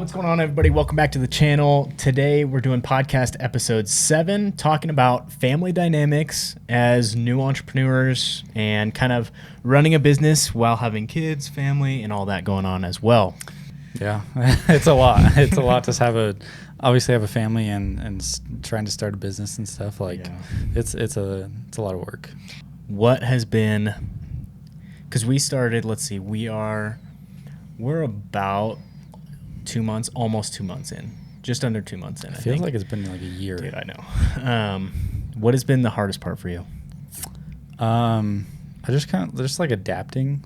What's going on, everybody? Welcome back to the channel. Today we're doing podcast episode 7, talking about family dynamics as new entrepreneurs and kind of running a business while having kids, family, and all that going on as well. Yeah, it's a lot. It's a lot to obviously have a family and trying to start a business and stuff. It's a lot of work. What has been, because we started, we're about 2 months, almost 2 months in, just under 2 months in. It feels like it's been like a year. Dude, I know. What has been the hardest part for you? I just like adapting,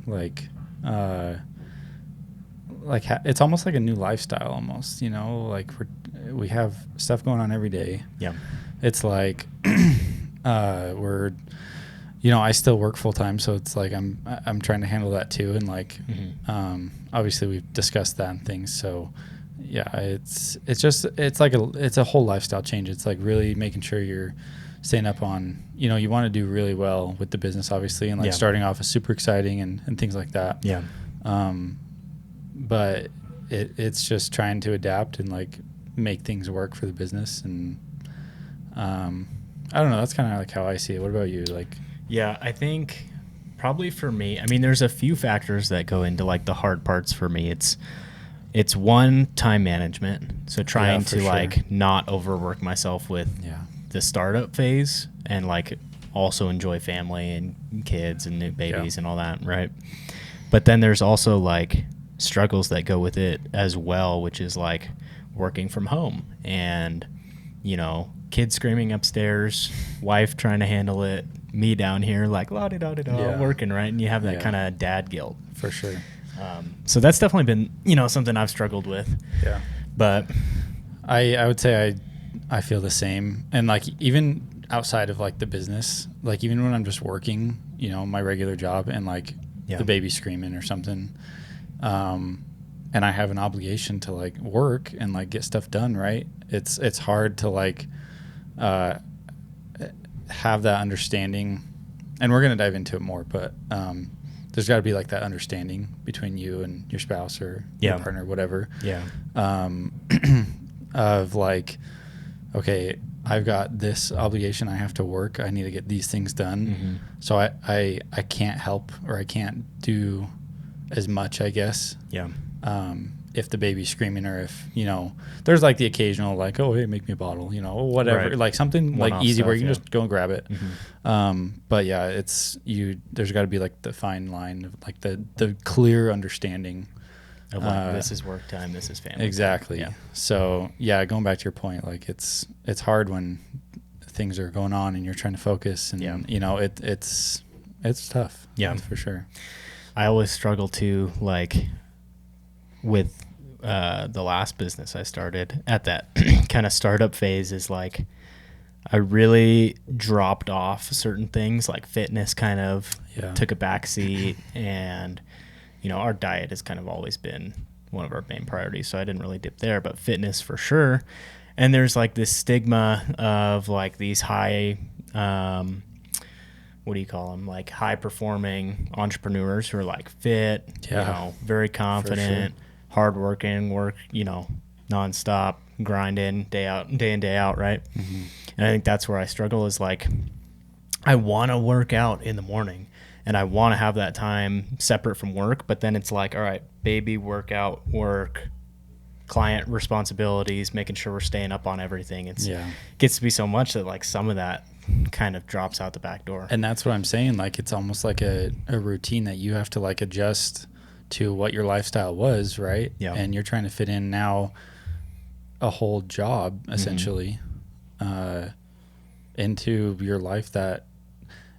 it's almost like a new lifestyle almost, like we have stuff going on every day. Yeah. It's like, I still work full time. So it's like, I'm trying to handle that too. And obviously we've discussed that and things. So yeah, it's a whole lifestyle change. It's like really making sure you're staying up on, you want to do really well with the business, obviously. And starting off is super exciting and things like that. Yeah. But it's just trying to adapt and make things work for the business. And I don't know. That's kind of how I see it. What about you? Yeah, I think probably for me, there's a few factors that go into the hard parts for me. It's one, time management. So trying to not overwork myself with the startup phase and also enjoy family and kids and new babies and all that, right? But then there's also struggles that go with it as well, which is working from home and, kids screaming upstairs, wife trying to handle it, me down here la-di-da-di-da, working, right? And you have that kind of dad guilt. For sure. So that's definitely been, something I've struggled with. Yeah. But I would say I feel the same. And even outside of the business, even when I'm just working, my regular job and the baby screaming or something, and I have an obligation to work and get stuff done, right? It's hard to have that understanding, and we're going to dive into it more, but there's got to be that understanding between you and your spouse or your partner, whatever. Yeah. Of okay, I've got this obligation. I have to work. I need to get these things done. Mm-hmm. So I can't help, or I can't do as much, I guess. Yeah. If the baby's screaming, or if, there's the occasional, oh, hey, make me a bottle, whatever, right. Something One-off easy stuff, where you can just go and grab it. Mm-hmm. But yeah, there's got to be the fine line of the clear understanding Of this is work time, this is family exactly time. Yeah. So yeah, going back to your point, it's hard when things are going on and you're trying to focus, and it's tough. Yeah, that's for sure. I always struggle to with the last business I started at that kind of startup phase is I really dropped off certain things, fitness kind of took a back seat, and our diet has kind of always been one of our main priorities, so I didn't really dip there, but fitness for sure. And there's this stigma of these high what do you call them? High performing entrepreneurs who are fit, very confident, hardworking, work, nonstop, grinding day in, day out, right? Mm-hmm. And I think that's where I struggle is I want to work out in the morning and I want to have that time separate from work, but then it's all right, baby, workout, work, client responsibilities, making sure we're staying up on everything. It gets to be so much that some of that kind of drops out the back door. And that's what I'm saying. It's almost a routine that you have to adjust to what your lifestyle was, right? Yeah. And you're trying to fit in now a whole job essentially into your life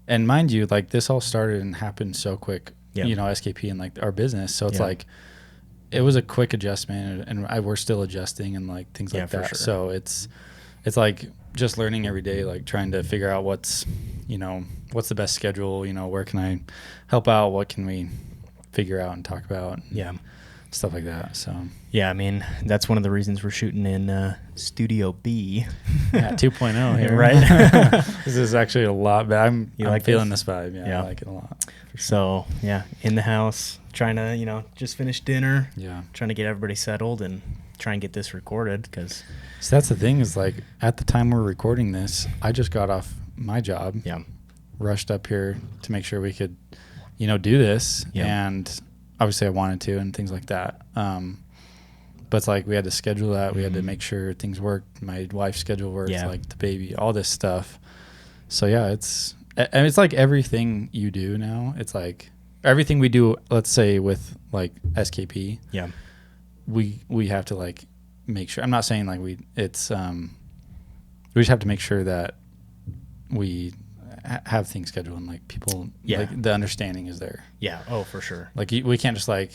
and mind you, this all started and happened so quick, SKP and our business. So it's it was a quick adjustment, and we're still adjusting and things like that. Sure. So it's just learning every day, trying to figure out what's the best schedule, where can I help out? What can we figure out and talk about? And stuff like that. So yeah, that's one of the reasons we're shooting in Studio B. 2.0 here. Right. This is actually a lot better. I'm feeling this vibe. Yeah. I like it a lot. Sure. So yeah, in the house, trying to, just finish dinner. Yeah. Trying to get everybody settled and try and get this recorded because. So that's the thing is like at the time we're recording this, I just got off my job. Yeah. Rushed up here to make sure we could, do this. Yeah. And obviously I wanted to and things like that. But it's like we had to schedule that. We had to make sure things worked. My wife's schedule worked, like the baby, all this stuff. So yeah, it's like everything you do now. It's like everything we do, let's say with like SKP. Yeah. We have to like make sure. I'm not saying like we just have to make sure that we have things scheduled and like people, like the understanding is there. Yeah. Oh, for sure. Like we can't just like,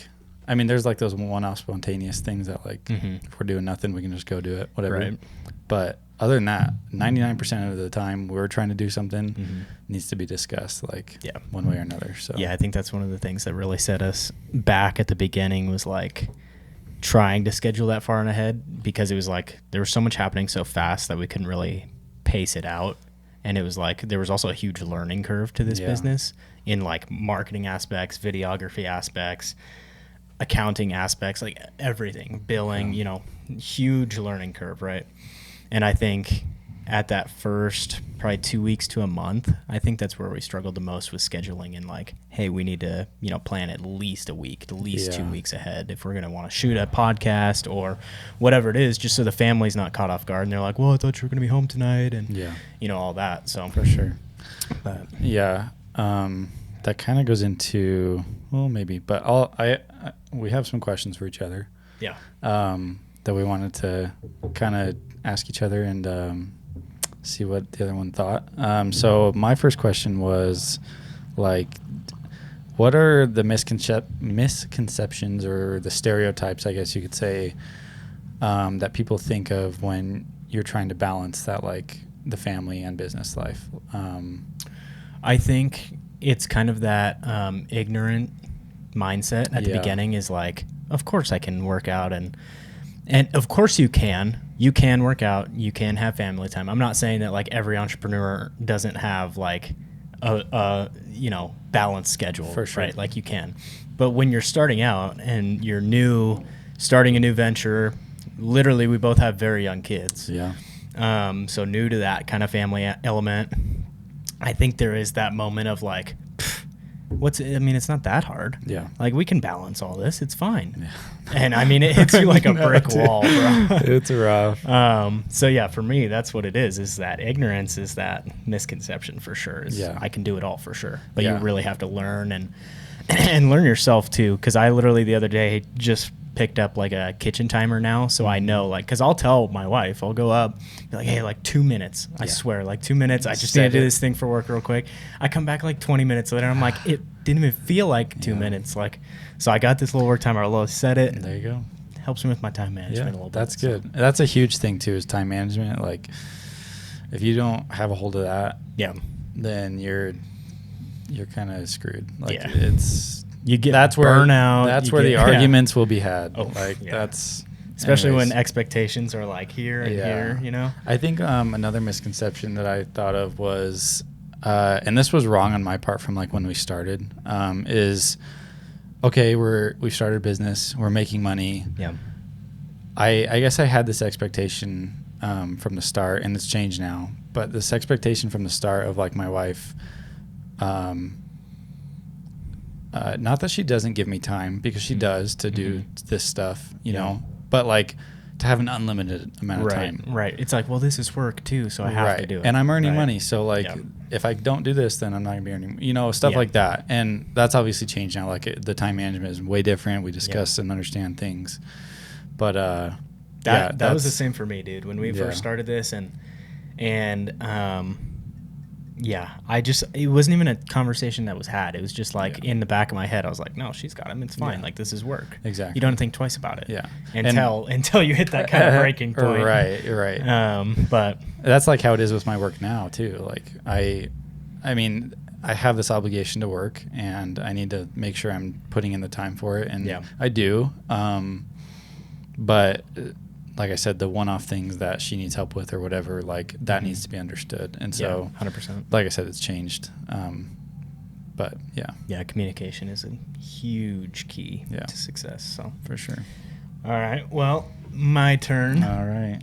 I mean, there's like those one-off spontaneous things that like if we're doing nothing, we can just go do it, whatever. Right. But other than that, 99% of the time we're trying to do something needs to be discussed like one way or another. So yeah, I think that's one of the things that really set us back at the beginning was like trying to schedule that far in ahead because it was like there was so much happening so fast that we couldn't really pace it out. And it was like there was also a huge learning curve to this business in like marketing aspects, videography aspects, accounting aspects, like everything, billing, huge learning curve, right? And I think at that first probably 2 weeks to a month, I think that's where we struggled the most with scheduling and like, hey, we need to, plan at least a week, at least 2 weeks ahead if we're going to want to shoot a podcast or whatever it is, just so the family's not caught off guard. And they're like, well, I thought you were going to be home tonight and, all that. So for sure. But that kind of goes into, well, maybe, but we have some questions for each other. Yeah. That we wanted to kind of ask each other and see what the other one thought. So my first question was like, what are the misconceptions or the stereotypes, I guess you could say, that people think of when you're trying to balance that, like the family and business life? I think it's kind of that ignorant mindset at the beginning is like, of course I can work out and of course you can work out, you can have family time. I'm not saying that like every entrepreneur doesn't have like a balanced schedule, for sure, right? Like you can, but when you're starting out and you're starting a new venture, literally we both have very young kids. Yeah. So new to that kind of family element, I think there is that moment of like, it's not that hard. Yeah. Like we can balance all this. It's fine. Yeah. And I mean, it hits you like a brick wall, bro. It's rough. So yeah, for me, that's what it is that ignorance is that misconception for sure. I can do it all for sure. But you really have to learn and learn yourself too. Cause I literally the other day just picked up like a kitchen timer now. So I know like, cause I'll tell my wife, I'll go up, be like, hey, like 2 minutes. I swear, like 2 minutes. I just need to do this thing for work real quick. I come back like 20 minutes later. I'm like, it didn't even feel like 2 minutes. Like, so I got this little work timer. I'll set it. There you go. Helps me with my time management a little bit. That's good. So. That's a huge thing too, is time management. Like if you don't have a hold of that, then you're kind of screwed. Like you get that's burnout. That's where the arguments will be had. Oh, that's especially when expectations are like here and here. I think another misconception that I thought of was, and this was wrong on my part from like when we started, is okay. We've started a business. We're making money. Yeah. I guess I had this expectation from the start, and it's changed now. But this expectation from the start of like my wife. Not that she doesn't give me time, because she does to do this stuff, you know, but like to have an unlimited amount of time. Right. It's like, well, this is work too, so I have to do it. And I'm earning money. So like if I don't do this, then I'm not gonna be earning, stuff like that. And that's obviously changed now. Like the time management is way different. We discuss and understand things. But that was the same for me, dude. When we first started this and it wasn't even a conversation that was had. It was just like in the back of my head, I was like, no, she's got him. It's fine. Yeah. Like this is work. Exactly. You don't think twice about it. Yeah. Until you hit that kind of breaking point. Right. But that's like how it is with my work now too. Like I mean, I have this obligation to work and I need to make sure I'm putting in the time for it. And I do. But like I said, the one-off things that she needs help with or whatever, like that needs to be understood. And so 100%. Like I said, it's changed. But communication is a huge key to success. So for sure. All right. Well, my turn. All right.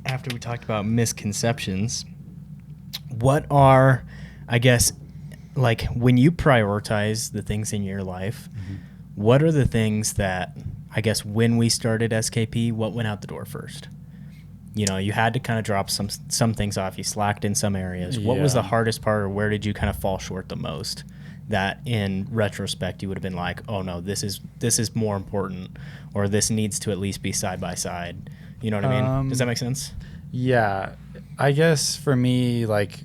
After we talked about misconceptions, what are, I guess, like when you prioritize the things in your life, what are the things that, I guess, when we started SKP, what went out the door first? You know, you had to kind of drop some things off. You slacked in some areas. What was the hardest part, or where did you kind of fall short the most? That in retrospect you would have been like, oh no, this is more important, or this needs to at least be side by side. You know what I mean? Does that make sense? Yeah, I guess for me, like,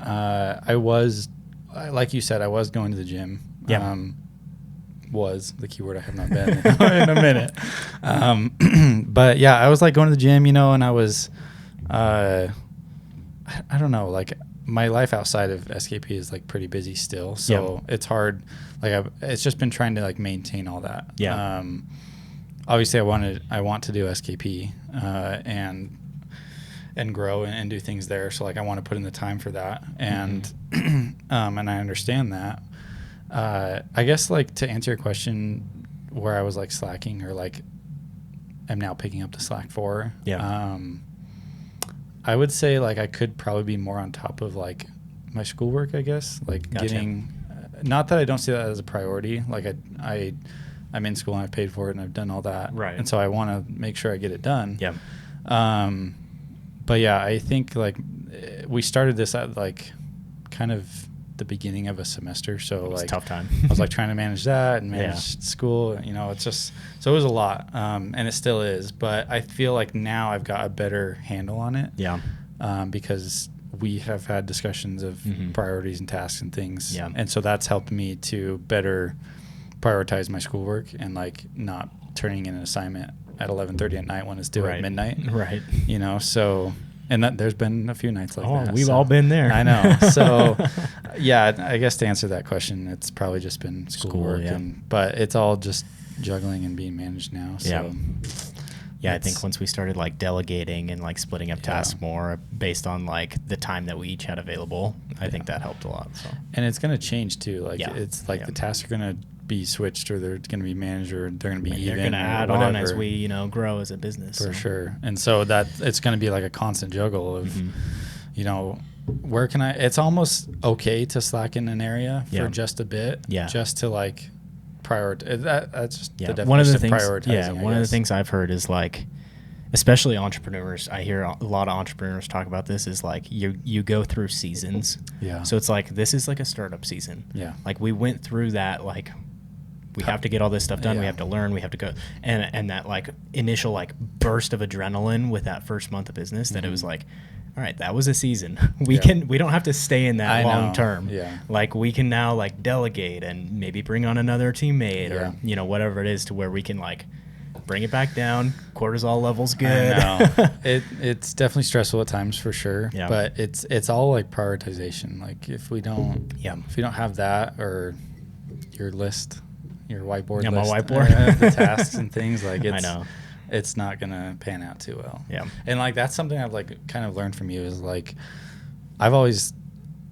I was, like you said, I was going to the gym. Yeah. Was the keyword. I have not been in a minute. But yeah, I was like going to the gym, you know, and I was, I don't know, like my life outside of SKP is like pretty busy still. So it's hard. Like it's just been trying to like maintain all that. Yeah. Obviously I want to do SKP, and grow and do things there. So like I want to put in the time for that. And, and I understand that. I guess like to answer your question where I was like slacking or like I'm now picking up the slack for, I would say like I could probably be more on top of like my schoolwork, I guess, like getting, not that I don't see that as a priority. Like I'm in school and I paid for it and I've done all that. Right. And so I want to make sure I get it done. Yeah. But yeah, I think like we started this at like kind of the beginning of a semester, so like a tough time. I was like trying to manage that and manage school, you know. It's just, so it was a lot, and it still is, but I feel like now I've got a better handle on it, because we have had discussions of priorities and tasks and things, and so that's helped me to better prioritize my schoolwork and like not turning in an assignment at 11:30 at night when it's due at midnight, you know. So, and that there's been a few nights like that. We've all been there. I know. So, yeah, I guess to answer that question, it's probably just been schoolwork, but it's all just juggling and being managed now. So, yeah, I think once we started like delegating and like splitting up tasks more based on like the time that we each had available, I think that helped a lot. So, and it's going to change too. Like it's like the tasks are going to be switched, or they're going to be managed, or they're going to be even. They're going to add on as we, you know, grow as a business. For sure. And so that it's going to be like a constant juggle of, you know, where can I, it's almost okay to slack in an area for just a bit, just to like prioritize. That's just the definition one of the of things, prioritizing. One of the things I've heard is like, especially entrepreneurs, I hear a lot of entrepreneurs talk about this, is like you go through seasons. Yeah. So it's like, this is like a startup season. Yeah. Like we went through that, like, we have to get all this stuff done. We have to learn. We have to go, and that like initial like burst of adrenaline with that first month of business. That it was like, all right, that was a season. We don't have to stay in that long term. Yeah. Like we can now like delegate and maybe bring on another teammate or you know, whatever it is, to where we can like bring it back down. Cortisol levels good. I know. It's definitely stressful at times for sure. Yeah. But it's all like prioritization. Like if we don't have that, or your list. Your whiteboard list. My whiteboard. The tasks and things, like I know. It's not going to pan out too well. Yeah. And like that's something I've like kind of learned from you, is like I've always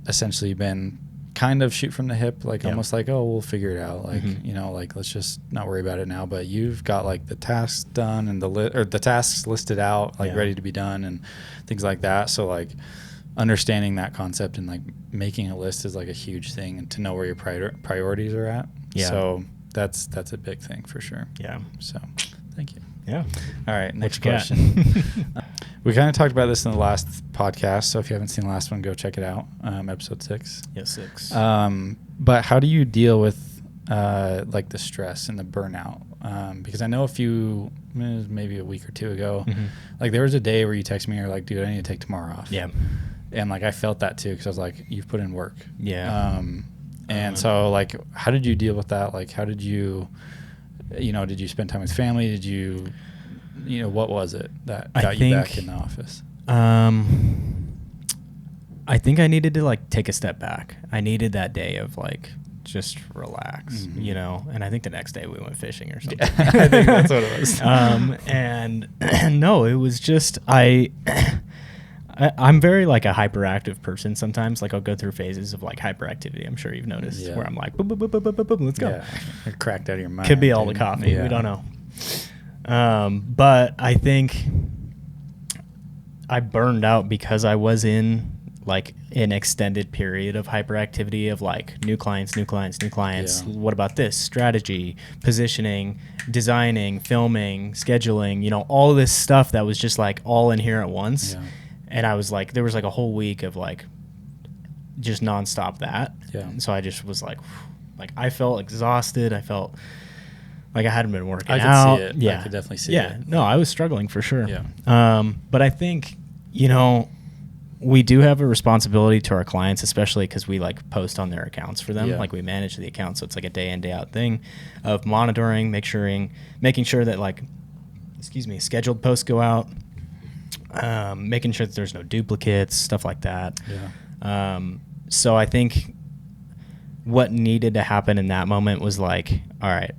essentially been kind of shoot from the hip, like almost like, oh, we'll figure it out. Like, you know, like let's just not worry about it now. But you've got like the tasks done and the tasks listed out, like ready to be done and things like that. So like understanding that concept and like making a list is like a huge thing, and to know where your priorities are at. Yeah. So that's a big thing for sure. Yeah. So thank you. Yeah. All right. Next question. We kind of talked about this in the last podcast, so if you haven't seen the last one, go check it out. Episode 6. Yeah, 6. But how do you deal with like the stress and the burnout? Because I know maybe a week or two ago, like there was a day where you texted me, or like, dude, I need to take tomorrow off. Yeah. And like I felt that too, because I was like, you've put in work. Yeah. And so like, how did you deal with that? Like, how did you, you know, did you spend time with family? Did you, you know, what was it that got you back in the office? I think I needed to like take a step back. I needed that day of like, just relax, you know? And I think the next day we went fishing or something. I think that's what it was. And no, it was just, I'm very like a hyperactive person sometimes. Like I'll go through phases of like hyperactivity. I'm sure you've noticed where I'm like, boom, boom, boom, boom, boom, boom, let's go. You're cracked out of your mind. Could be all the coffee. We don't know. But I think I burned out because I was in like an extended period of hyperactivity of like new clients. Yeah. What about this? Strategy, positioning, designing, filming, scheduling, all this stuff that was just like all in here at once. Yeah. And I was like, there was like a whole week of like just nonstop that. Yeah. And so I just was like I felt exhausted. I felt like I hadn't been working I could out. see it. Yeah. I could definitely see it. Yeah. No, I was struggling for sure. Yeah. But I think, we do have a responsibility to our clients, especially because we like post on their accounts for them. Yeah. Like we manage the account. So it's like a day in, day out thing of monitoring, making sure that like, scheduled posts go out, making sure that there's no duplicates, stuff like that. Yeah. So I think what needed to happen in that moment was like, all right,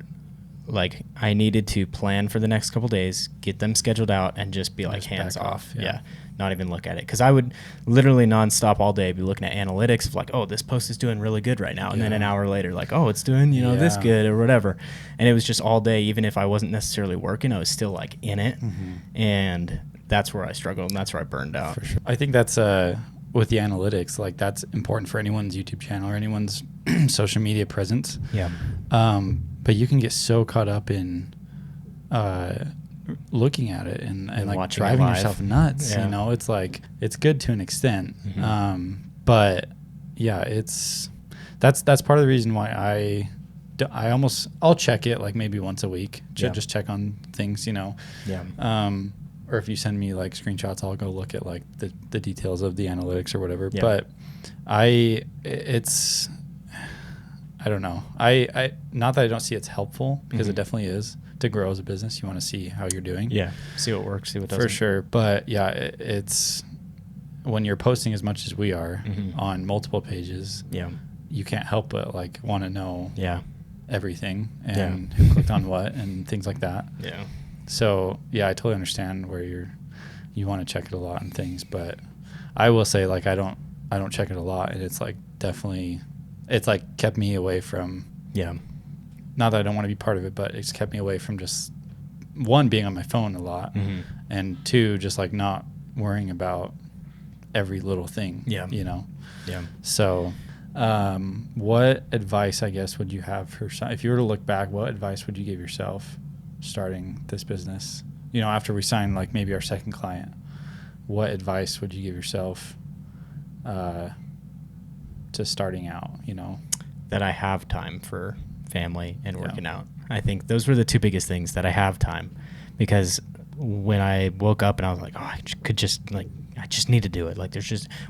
like I needed to plan for the next couple days, get them scheduled out, and just be like Just hands back off. off, yeah. Not even look at it. Because I would literally nonstop all day be looking at analytics of like, oh, this post is doing really good right now. And then an hour later, like, oh, it's doing, this Yeah. good or whatever. And it was just all day. Even if I wasn't necessarily working, I was still like in it. Mm-hmm. And that's where I struggled and that's where I burned out. For sure. I think that's with the analytics, like that's important for anyone's YouTube channel or anyone's social media presence. Yeah. But you can get so caught up in looking at it and like watching it driving live. yourself nuts. Yeah. It's like it's good to an extent, Mhm. but yeah, that's part of the reason why I'll check it like maybe once a week. Yeah. Just check on things, Yeah. or if you send me like screenshots, I'll go look at like the details of the analytics or whatever. Yeah. But I don't know. I not that I don't see it's helpful, because it Mhm. definitely is to grow as a business. You want to see how you're doing. Yeah. See what works, see what doesn't. For sure. But yeah, it's when you're posting as much as we are Mhm. on multiple pages, Yeah. you can't help but like want to know Yeah. everything and who clicked on what and things like that. Yeah. So yeah, I totally understand where you want to check it a lot and things, but I will say like I don't check it a lot, and it's like definitely it's like kept me away from, Yeah. not that I don't want to be part of it, but it's kept me away from just one, being on my phone a lot, Mhm. and two, just like not worrying about every little thing. Yeah. Yeah. So what advice, I guess, would you have for if you were to look back, what advice would you give yourself starting this business? After we sign like maybe our second client, what advice would you give yourself to starting out? That I have time for family and Yeah. working out. I think those were the two biggest things, that I have time, because when I woke up and I was like, oh, I just need to do it. Like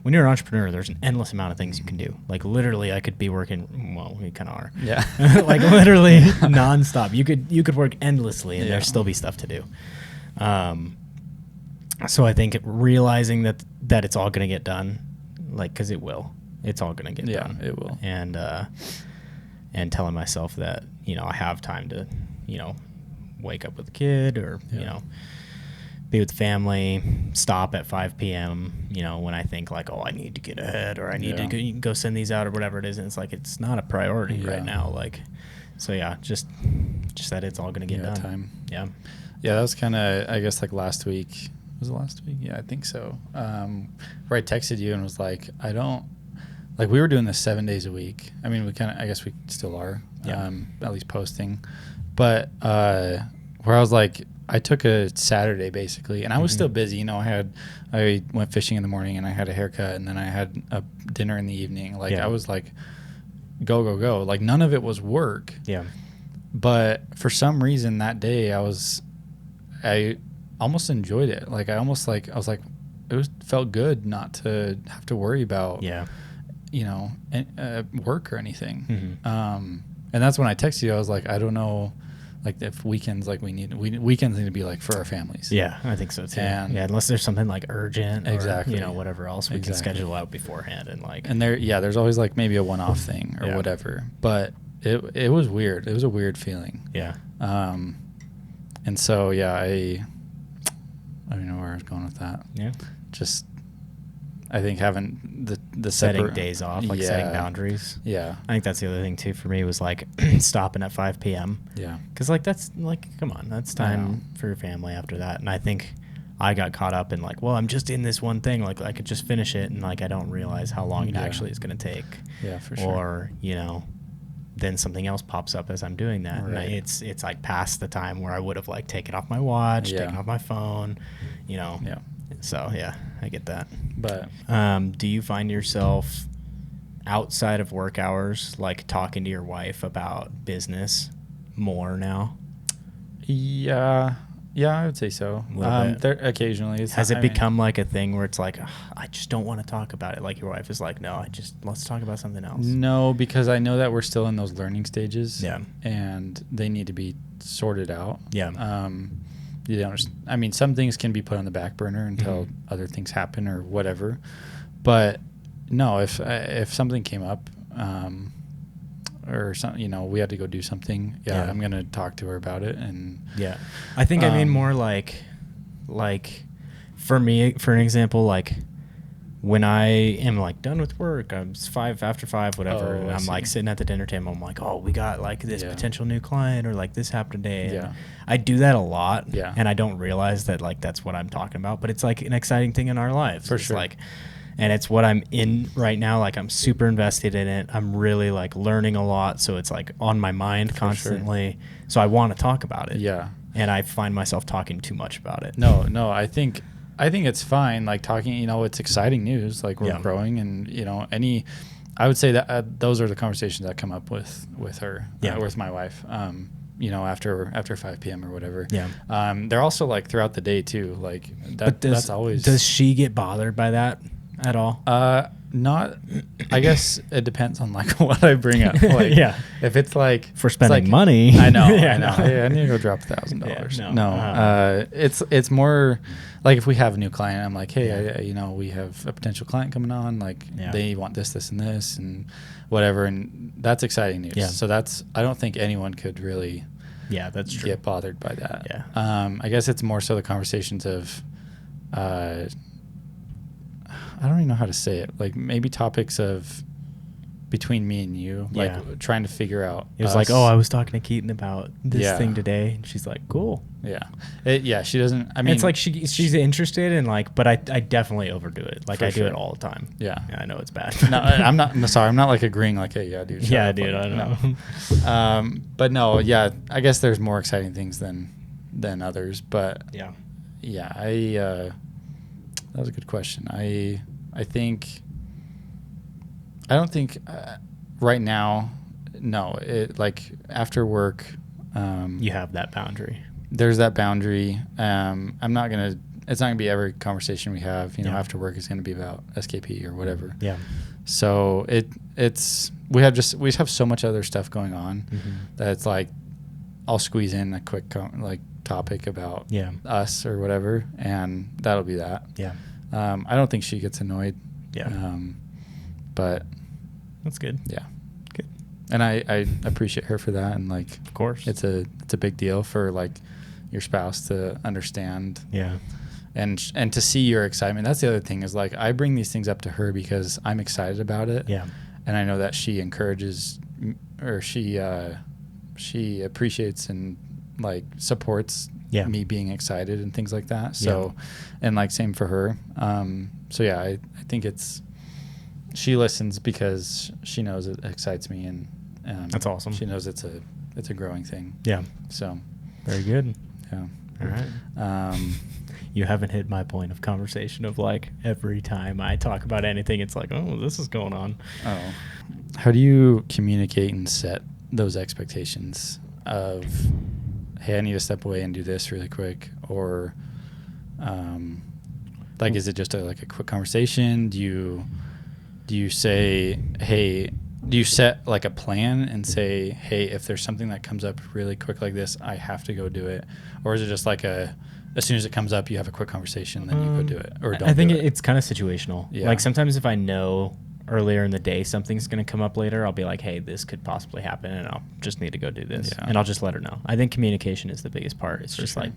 when you're an entrepreneur, there's an endless amount of things you can do. Like literally I could be working, well, we kind of are. Yeah. Like literally nonstop. You could work endlessly and Yeah. there'd still be stuff to do. So I think realizing that it's all going to get done, like, cause it will, it's all going to get done. Yeah, it will. And telling myself that, I have time to, wake up with a kid or, Yeah. Be with family, stop at 5 p.m., when I think like, oh, I need to get ahead or I need to go send these out or whatever it is. And it's like, it's not a priority Yeah. right now. Like, so yeah, just that it's all going to get done. Time. Yeah. Yeah, that was kind of, I guess, like last week. Was it last week? Yeah, I think so. Where I texted you and was like, we were doing this 7 days a week. I mean, I guess we still are, Yeah. at least posting. But where I was like, I took a Saturday basically, and I was Mhm. still busy. I went fishing in the morning, and I had a haircut, and then I had a dinner in the evening. Like, Yeah. I was like, go, go, go. Like, none of it was work. Yeah. But for some reason that day, I almost enjoyed it. Like, I was like, felt good not to have to worry about, Yeah. work or anything. Mhm. And that's when I texted you. I was like, I don't know, like if weekends, like weekends need to be like for our families. Yeah, I think so too. And- yeah, unless there's something like urgent, or, Exactly. whatever else we can Exactly. schedule out beforehand and like. And there's always like maybe a one-off thing or Yeah. whatever. But it was weird. It was a weird feeling. Yeah. And so yeah, I don't know where I was going with that. Yeah. Just I think having the setting days off, like setting boundaries. Yeah. I think that's the other thing too for me was like stopping at 5 p.m. Yeah. Because like that's like, come on, that's time for your family after that. And I think I got caught up in like, well, I'm just in this one thing. Like I could just finish it, and like I don't realize how long it actually is going to take. Yeah, for sure. Or then something else pops up as I'm doing that, right. and it's like past the time where I would have like taken off my watch, taken off my phone, Yeah. So yeah, I get that. But do you find yourself outside of work hours like talking to your wife about business more now? Yeah, I would say so. There occasionally. Has it become like a thing where it's like, I just don't want to talk about it? Like your wife is like, no, let's talk about something else. No, because I know that we're still in those learning stages. Yeah. And they need to be sorted out. Yeah. You don't. I mean, some things can be put on the back burner until other things happen or whatever. But no, if something came up, or something, we had to go do something. Yeah, I'm gonna talk to her about it. And yeah, I think I mean more like for me, for an example, like when I am like done with work, I'm after 5, whatever, and I'm like sitting at the dinner table. I'm like, oh, we got like this potential new client, or like this happened today. Yeah, I do that a lot. Yeah, and I don't realize that like that's what I'm talking about, but it's like an exciting thing in our lives. For sure. Like, and it's what I'm in right now. Like I'm super invested in it. I'm really like learning a lot, so it's like on my mind constantly. Sure. So I want to talk about it. Yeah, and I find myself talking too much about it. No, I think it's fine. Like talking, it's exciting news. Like we're growing, and I would say that those are the conversations that come up with her, with my wife. After 5 p.m. or whatever. Yeah. They're also like throughout the day too. Like that's always. Does she get bothered by that at all? Not. I guess it depends on like what I bring up. Like, if it's like for spending money. I know. I know. Hey, I need to go drop $1,000. No. It's more like if we have a new client, I'm like, hey, we have a potential client coming on. Like they want this, and this, and whatever, and that's exciting news. Yeah. So I don't think anyone could really. Yeah, that's true. Get bothered by that. Yeah. I guess it's more so the conversations of. I don't even know how to say it. Like maybe topics of between me and you, like trying to figure out. It was like, oh, I was talking to Keaton about this thing today, and she's like, cool. Yeah. She doesn't. I mean, it's like she's interested in like, but I definitely overdo it. Like I do it all the time. Yeah. I know it's bad. No, I'm not. Sorry, I'm not like agreeing. Like, hey, dude. Yeah, dude. I don't know. But no, I guess there's more exciting things than others. But yeah. That was a good question. I don't think right now. No, like after work. You have that boundary. There's that boundary. I'm not gonna. It's not gonna be every conversation we have. After work is gonna be about SKP or whatever. Yeah. So we have so much other stuff going on that it's like I'll squeeze in a quick topic about us or whatever, and that'll be that. Yeah. I don't think she gets annoyed. Yeah. But that's good. Yeah. Good. And I appreciate her for that, and like of course it's a big deal for like your spouse to understand. Yeah. And to see your excitement. That's the other thing is like I bring these things up to her because I'm excited about it. Yeah. And I know that she encourages or she appreciates and like supports me being excited and things like that. So, and like same for her. So yeah, I think she listens because she knows it excites me, and that's awesome. She knows it's a growing thing. Yeah. So very good. Yeah. All right. You haven't hit my point of conversation of like every time I talk about anything, it's like, oh, this is going on. Oh. How do you communicate and set those expectations of, hey, I need to step away and do this really quick, or like is it just a quick conversation? Do you say, hey, do you set like a plan and say, hey, if there's something that comes up really quick like this, I have to go do it? Or is it just like as soon as it comes up, you have a quick conversation, then you go do it, or don't? I think it's kind of situational. Yeah. Like sometimes if I know earlier in the day something's going to come up later, I'll be like, hey, this could possibly happen, and I'll just need to go do this. Yeah. And I'll just let her know. I think communication is the biggest part. It's just like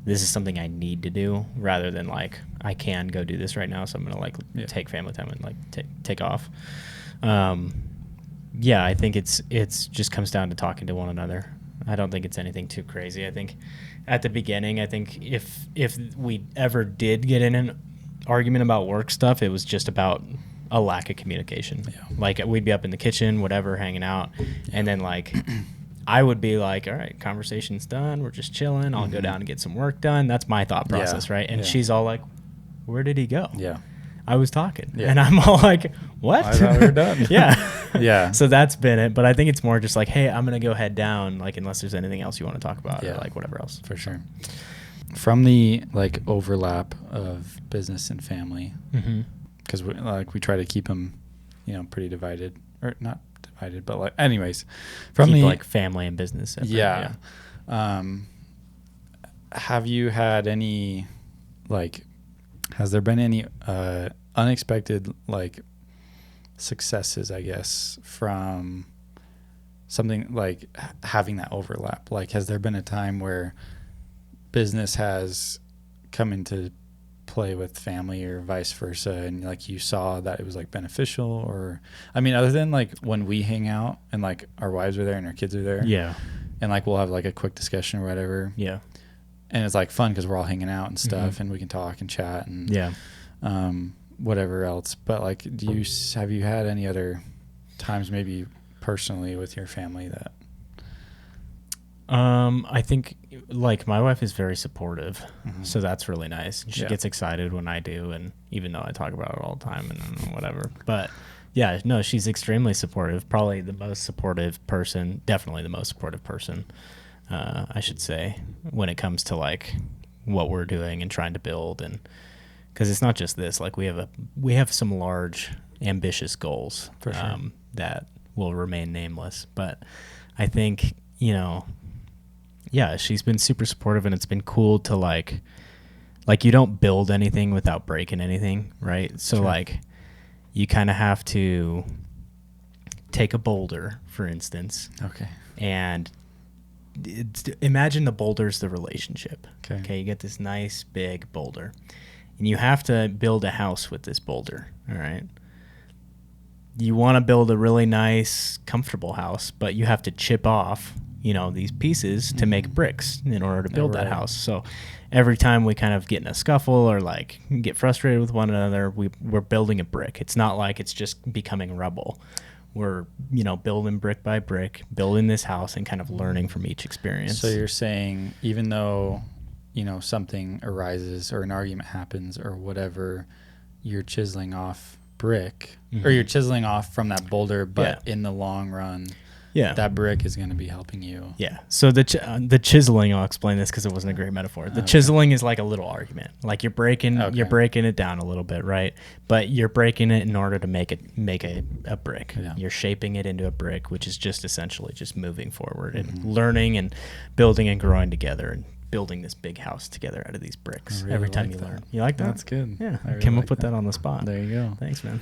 this is something I need to do, rather than like I can go do this right now, so I'm gonna like take family time and like take off. Yeah, I think it's just comes down to talking to one another. I don't think it's anything too crazy. I think at the beginning, I think if we ever did get in an argument about work stuff, it was just about a lack of communication. Yeah. Like we'd be up in the kitchen, whatever, hanging out, and then like I would be like, all right, conversation's done. We're just chilling. I'll go down and get some work done. That's my thought process, right? And she's all like, where did he go? Yeah. I was talking. Yeah. And I'm all like, what? I thought we were done. Yeah. Yeah. So that's been it. But I think it's more just like, hey, I'm going to go head down, like, unless there's anything else you want to talk about or like whatever else. For sure. From the like overlap of business and family, because we try to keep them, pretty divided, or not divided, but like anyways, from keep the like family and business separate. Yeah. Have you had any, like, has there been any unexpected like successes, I guess, from something like having that overlap? Like, has there been a time where business has come into play with family or vice versa, and like you saw that it was like beneficial? Or I mean, other than like when we hang out and like our wives are there and our kids are there, and like we'll have like a quick discussion or whatever, and it's like fun because we're all hanging out and stuff, and we can talk and chat and whatever else. But like, have you had any other times maybe personally with your family that I think like my wife is very supportive, so that's really nice. She gets excited when I do, and even though I talk about it all the time and whatever, but yeah, no, she's extremely supportive. Probably the most supportive person, definitely the most supportive person, I should say, when it comes to like what we're doing and trying to build. And because it's not just this, like we have some large ambitious goals for sure that will remain nameless, but I think she's been super supportive, and it's been cool to like you don't build anything without breaking anything, right? So like you kind of have to take a boulder, for instance, and imagine the boulder's the relationship. Okay, you get this nice big boulder, and you have to build a house with this boulder. All right, you want to build a really nice, comfortable house, but you have to chip off these pieces to make bricks in order to build that house. So every time we kind of get in a scuffle or like get frustrated with one another, we're building a brick. It's not like it's just becoming rubble. We're, building brick by brick, building this house and kind of learning from each experience. So you're saying even though, something arises or an argument happens or whatever, you're chiseling off brick or you're chiseling off from that boulder, but in the long run, that brick is going to be helping you. Yeah. So the chiseling, I'll explain this because it wasn't a great metaphor. The chiseling is like a little argument. Like you're breaking it down a little bit, right? But you're breaking it in order to make a brick. Yeah. You're shaping it into a brick, which is just essentially just moving forward and learning and building and growing together and building this big house together out of these bricks. Really every time you learn. You like that? That's good. Yeah. I came up with that on the spot. There you go. Thanks, man.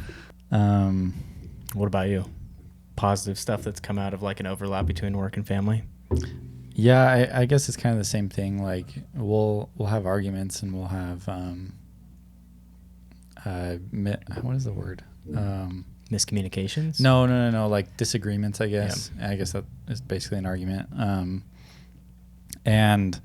What about you? Positive stuff that's come out of like an overlap between work and family? Yeah, I guess it's kind of the same thing. Like we'll have arguments and we'll have what is the word? Miscommunications? No. Like disagreements, I guess. Yeah. I guess that is basically an argument. And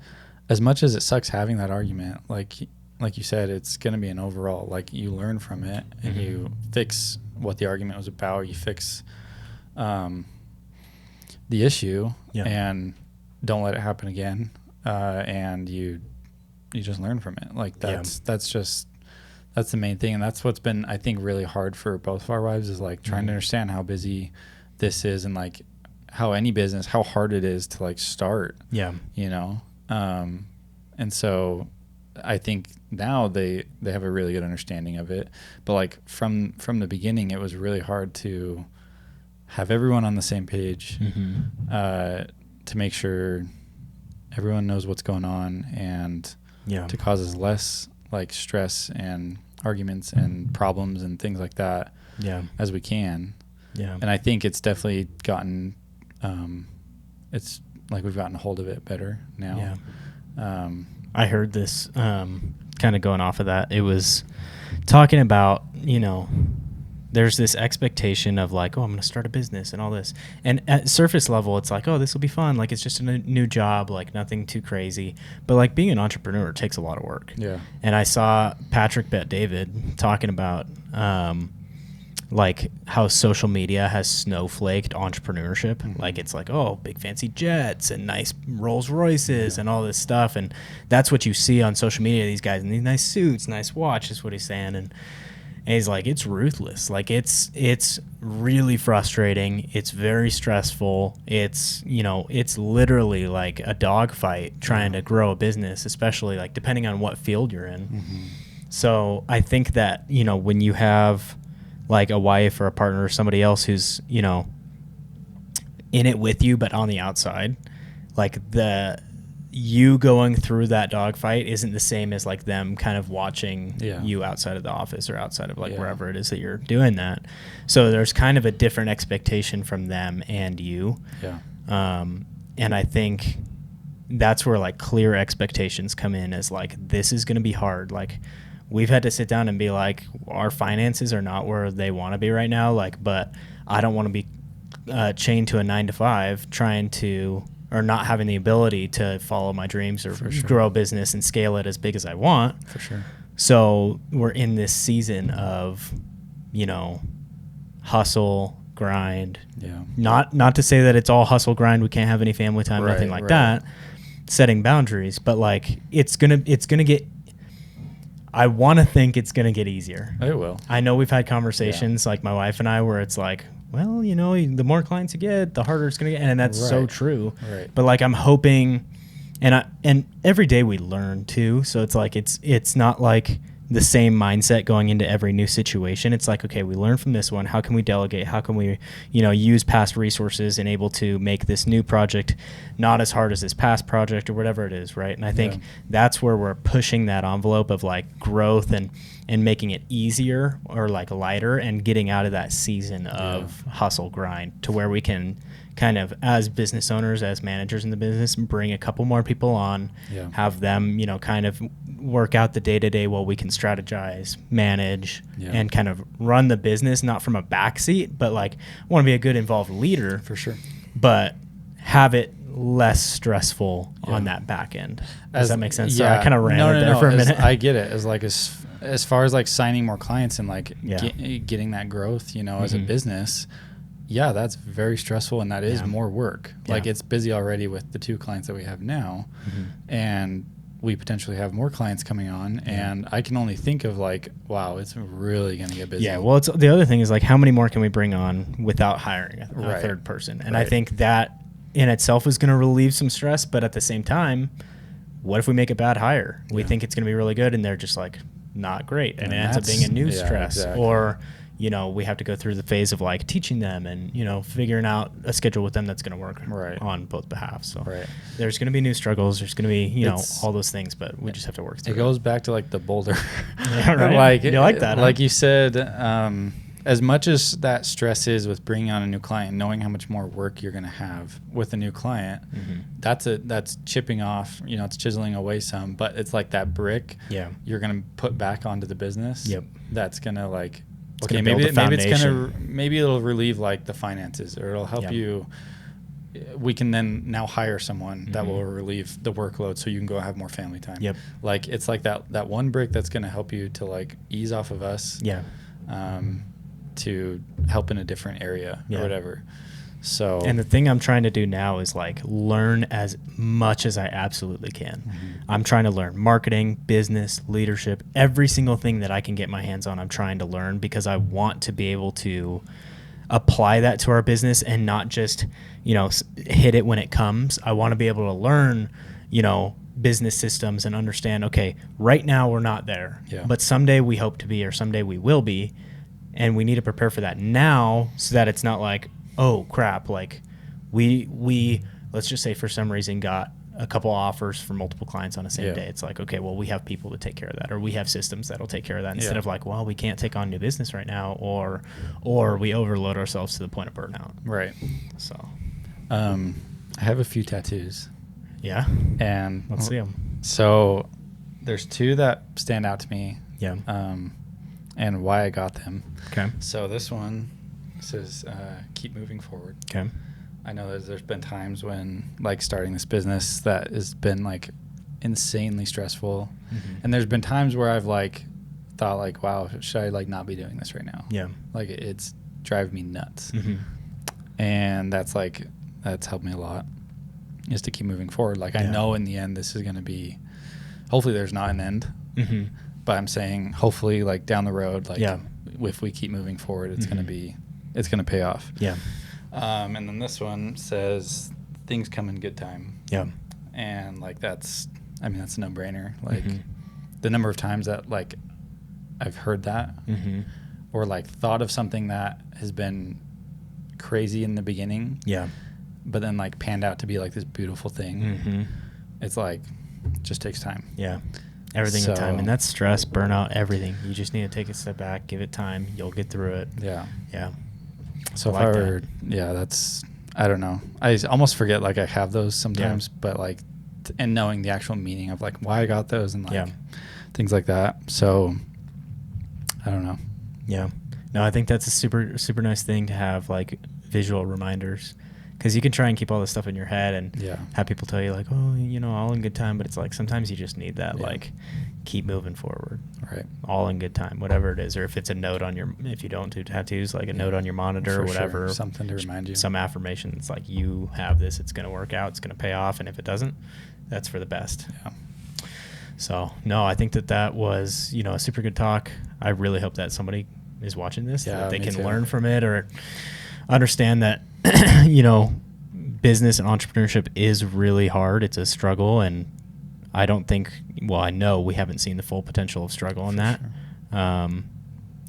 as much as it sucks having that argument, like you said, it's going to be an overall. Like you learn from it and you fix what the argument was about. Or you fix the issue and don't let it happen again. And you just learn from it. Like that's the main thing. And that's what's been, I think, really hard for both of our wives is like trying to understand how busy this is and like how any business, how hard it is to like start, and so I think now they have a really good understanding of it, but like from the beginning, it was really hard to have everyone on the same page, to make sure everyone knows what's going on and to cause us less like stress and arguments and problems and things like that as we can. And I think it's definitely gotten, it's like we've gotten a hold of it better now. I heard this kind of going off of that. It was talking about, there's this expectation of like, oh, I'm going to start a business and all this. And at surface level, it's like, oh, this will be fun. Like, it's just a new job, like nothing too crazy. But like being an entrepreneur takes a lot of work. Yeah. And I saw Patrick Bet-David talking about like how social media has snowflaked entrepreneurship. Mm-hmm. Like it's like, oh, big fancy jets and nice Rolls Royces and all this stuff. And that's what you see on social media, these guys in these nice suits, nice watch is what he's saying. And he's like, it's ruthless. Like it's really frustrating. It's very stressful. It's, it's literally like a dogfight trying to grow a business, especially like depending on what field you're in. Mm-hmm. So I think that, when you have like a wife or a partner or somebody else who's, in it with you, but on the outside, like you going through that dogfight isn't the same as like them kind of watching you outside of the office or outside of like wherever it is that you're doing that. So there's kind of a different expectation from them and you. Yeah. And I think that's where like clear expectations come in as like, this is going to be hard. Like we've had to sit down and be like, our finances are not where they want to be right now. Like, but I don't want to be chained to a 9-to-5 trying to, or not having the ability to follow my dreams or grow a business and scale it as big as I want. For sure. So we're in this season of, hustle, grind. Yeah. Not to say that it's all hustle, grind. We can't have any family time, nothing like that. Setting boundaries, but like it's gonna get. I want to think it's gonna get easier. It will. I know we've had conversations like my wife and I where it's like, well, the more clients you get, the harder it's going to get. And that's so true. Right. But like, I'm hoping, and every day we learn too. So it's like, it's not like the same mindset going into every new situation. It's like, okay, we learned from this one. How can we delegate? How can we, use past resources and able to make this new project not as hard as this past project or whatever it is. Right. And I think that's where we're pushing that envelope of like growth and making it easier or like lighter and getting out of that season of hustle grind to where we can kind of, as business owners, as managers in the business, bring a couple more people on, have them, kind of work out the day-to-day while we can strategize, manage, and kind of run the business, not from a backseat, but like want to be a good involved leader. For sure. But have it less stressful on that back end. Does that make sense? So I kind of ran there for a minute. I get it. As far as like signing more clients and like getting that growth, as a business, that's very stressful and that is more work. Like it's busy already with the 2 clients that we have now, and we potentially have more clients coming on, and I can only think of like, wow, it's really going to get busy. Yeah, well, it's the other thing is like, how many more can we bring on without hiring a third person? And I think that in itself is going to relieve some stress, but at the same time, what if we make a bad hire? We think it's going to be really good, and they're just like not great, and it ends up being a new stress. Exactly. Or we have to go through the phase of like teaching them and, figuring out a schedule with them that's going to work on both behalves. So there's going to be new struggles. There's going to be, all those things, but we just have to work through it. It goes back to like the boulder. Like, you like that, like you said, as much as that stress is with bringing on a new client, knowing how much more work you're going to have with a new client, that's chipping off, it's chiseling away some, but it's like that brick you're going to put back onto the business. Yep. That's going to like, okay, maybe it'll relieve like the finances, or it'll help you. We can then now hire someone that will relieve the workload, so you can go have more family time. Yep. Like it's like that one brick that's going to help you to like ease off of us. Yeah. To help in a different area or whatever. So, and the thing I'm trying to do now is like learn as much as I absolutely can. I'm trying to learn marketing, business, leadership, every single thing that I can get my hands on. I'm trying to learn because I want to be able to apply that to our business and not just, hit it when it comes. I want to be able to learn, business systems and understand, okay, right now we're not there, but someday we hope to be, or someday we will be. And we need to prepare for that now so that it's not like, oh crap, like we let's just say for some reason got a couple offers for multiple clients on the same day. It's like, okay, well, we have people to take care of that, or we have systems that'll take care of that, instead of like, well, we can't take on new business right now, or we overload ourselves to the point of burnout. Right. So I have a few tattoos. Yeah. And let's see them. So there's two that stand out to me. Yeah. And why I got them. Okay. So this one says, keep moving forward. Okay. I know there's been times when, like, starting this business that has been, like, insanely stressful. Mm-hmm. And there's been times where I've, like, thought, like, wow, should I, like, not be doing this right now? Yeah. Like, it's driving me nuts. Mm-hmm. And that's helped me a lot, is to keep moving forward. Like, I know in the end this is going to be, hopefully there's not an end. Mm-hmm. But I'm saying hopefully, like, down the road, like, if we keep moving forward, it's going to pay off. Yeah. And then this one says things come in good time. Yeah. And, like, that's a no-brainer. Like, the number of times that, like, I've heard that or, like, thought of something that has been crazy in the beginning. Yeah. But then, like, panned out to be, like, this beautiful thing. It's like, it just takes time. Yeah. Everything with time. And that's stress, burnout, everything. You just need to take a step back, give it time. You'll get through it. Yeah. Yeah. So I that's, I don't know. I almost forget, like, I have those sometimes, but, like, and knowing the actual meaning of, like, why I got those and, like, things like that. So I don't know. Yeah. No, I think that's a super, super nice thing to have, like, visual reminders. Because you can try and keep all this stuff in your head and have people tell you, like, oh, you know, all in good time. But it's like sometimes you just need that, like, keep moving forward. Right. All in good time, whatever it is. Or if it's a note on your, if you don't do tattoos, like a note on your monitor or whatever. Sure. Something to remind you. Some affirmation. It's like, you have this. It's going to work out. It's going to pay off. And if it doesn't, that's for the best. Yeah. So, no, I think that was, you know, a super good talk. I really hope that somebody is watching this, that they can learn from it or understand that, you know, business and entrepreneurship is really hard. It's a struggle, and I don't think, well, I know we haven't seen the full potential of struggle in that. Sure.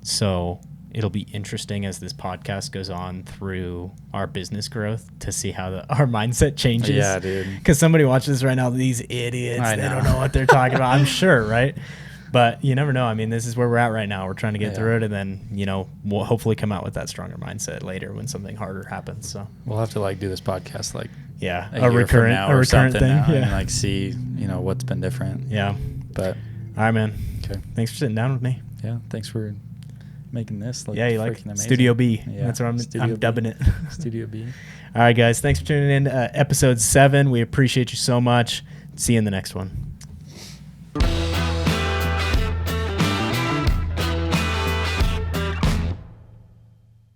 So it'll be interesting as this podcast goes on through our business growth to see how our mindset changes. Yeah, dude. Because somebody watches this right now, these idiots, they don't know what they're talking about. I'm sure, right? But you never know. I mean, this is where we're at right now. We're trying to get through it, and then, you know, we'll hopefully come out with that stronger mindset later when something harder happens. So we'll have to, like, do this podcast, like, a recurrent thing, and, like, see, you know, what's been different. Yeah. But all right, man. Okay. Thanks for sitting down with me. Yeah. Thanks for making this. Like, you like amazing. Studio B. Yeah. That's what I'm dubbing it. Studio B. All right, guys. Thanks for tuning in. Episode 7. We appreciate you so much. See you in the next one.